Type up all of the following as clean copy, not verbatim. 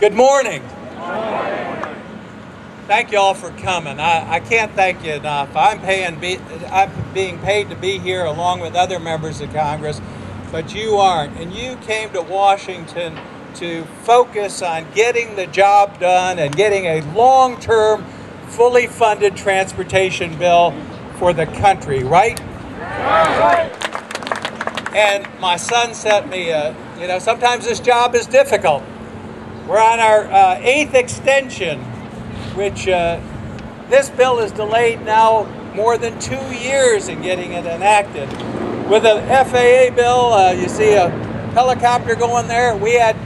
Good morning. Thank you all for coming. I can't thank you enough. I'm being paid to be here along with other members of Congress, but you aren't. And you came to Washington to focus on getting the job done and getting a long-term, fully funded transportation bill for the country, right? Right. And my son sent me, sometimes this job is difficult. We're on our 8th extension, which this bill is delayed now more than 2 years in getting it enacted. With the FAA bill, you see a helicopter going there. We had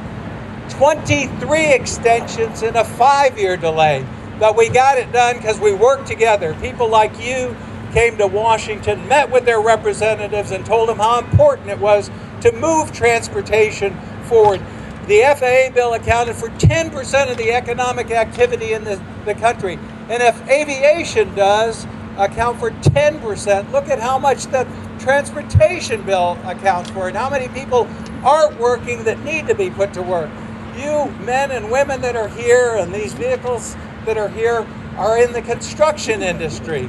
23 extensions in a 5-year delay, but we got it done because we worked together. People like you came to Washington, met with their representatives, and told them how important it was to move transportation forward. The FAA bill accounted for 10% of the economic activity in the country. And if aviation does account for 10%, look at how much the transportation bill accounts for and how many people aren't working that need to be put to work. You men and women that are here and these vehicles that are here are in the construction industry.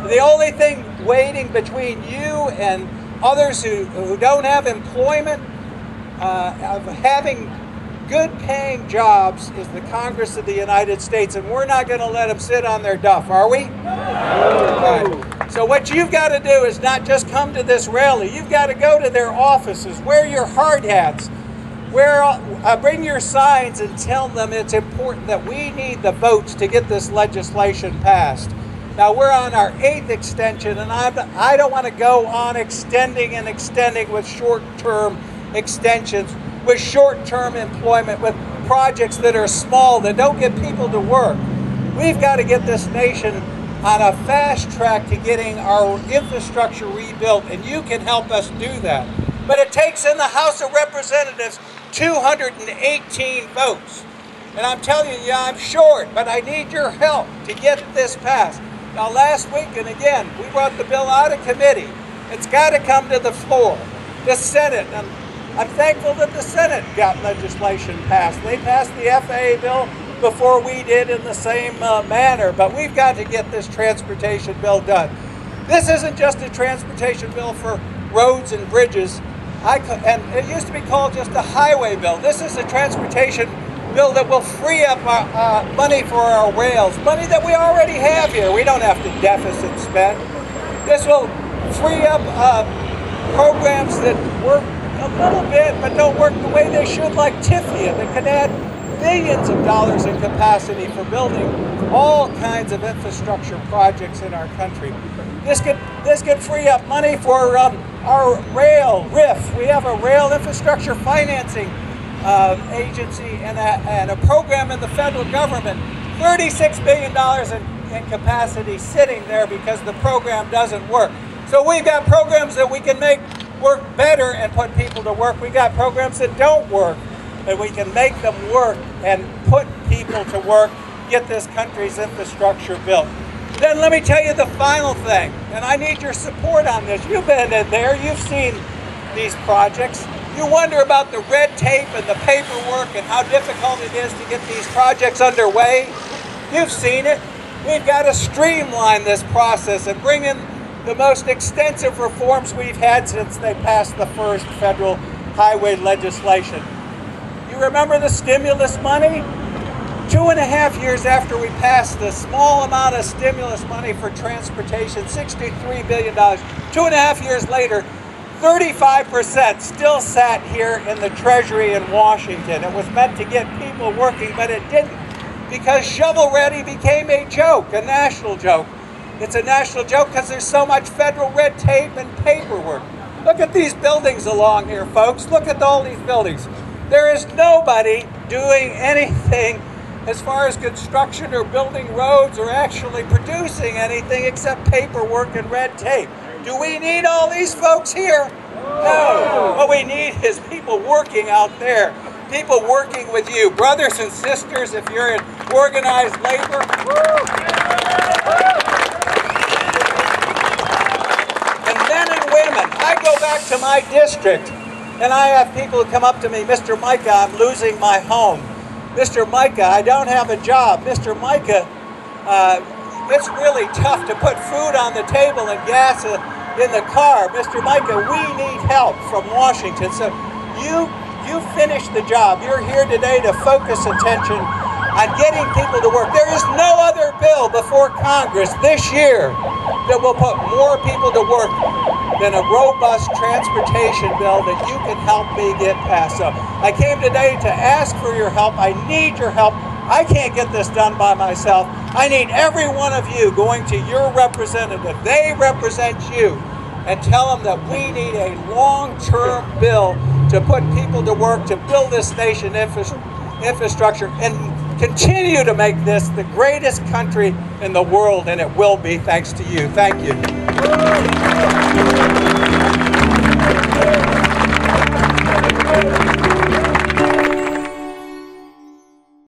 The only thing waiting between you and others who don't have employment of having good paying jobs is the Congress of the United States, and we're not going to let them sit on their duff, are we? No. Right. So what you've got to do is not just come to this rally, you've got to go to their offices, wear your hard hats, bring your signs and tell them it's important that we need the votes to get this legislation passed. Now we're on our 8th extension, and I don't want to go on extending and extending with short-term extensions, with short-term employment, with projects that are small, that don't get people to work. We've got to get this nation on a fast track to getting our infrastructure rebuilt, and you can help us do that. But it takes in the House of Representatives 218 votes. And I'm telling you, I'm short, but I need your help to get this passed. Now last week, and again, we brought the bill out of committee. It's got to come to the floor, the Senate. And I'm thankful that the Senate got legislation passed. They passed the FAA bill before we did in the same manner, but we've got to get this transportation bill done. This isn't just a transportation bill for roads and bridges, and it used to be called just a highway bill. This is a transportation bill that will free up money for our rails, money that we already have here. We don't have to deficit spend. This will free up programs that work a little bit but don't work the way they should, like TIFIA, that can add billions of dollars in capacity for building all kinds of infrastructure projects in our country. This could free up money for our rail, RIF. We have a rail infrastructure financing agency and a program in the federal government, $36 billion in capacity sitting there because the program doesn't work. So we've got programs that we can make work better and put people to work. We've got programs that don't work, and we can make them work and put people to work, get this country's infrastructure built. Then let me tell you the final thing, and I need your support on this. You've been in there, you've seen these projects. You wonder about the red tape and the paperwork and how difficult it is to get these projects underway. You've seen it. We've got to streamline this process and bring in the most extensive reforms we've had since they passed the first federal highway legislation. You remember the stimulus money? 2.5 years after we passed the small amount of stimulus money for transportation, $63 billion, 2.5 years later, 35% still sat here in the Treasury in Washington. It was meant to get people working, but it didn't, because shovel-ready became a joke, a national joke. It's a national joke because there's so much federal red tape and paperwork. Look at these buildings along here, folks. Look at all these buildings. There is nobody doing anything as far as construction or building roads or actually producing anything except paperwork and red tape. Do we need all these folks here? No. What we need is people working out there, people working with you, brothers and sisters if you're in organized labor. And men and women. I go back to my district and I have people who come up to me, Mr. Mica, I'm losing my home. Mr. Mica, I don't have a job. Mr. Mica, it's really tough to put food on the table and gas in the car. Mr. Mica, we need help from Washington. So you finished the job. You're here today to focus attention on getting people to work. There is no other bill before Congress this year that will put more people to work than a robust transportation bill that you can help me get passed. So I came today to ask for your help. I need your help. I can't get this done by myself. I need every one of you going to your representative. They represent you, and tell them that we need a long-term bill to put people to work, to build this nation infrastructure, and continue to make this the greatest country in the world, and it will be thanks to you. Thank you.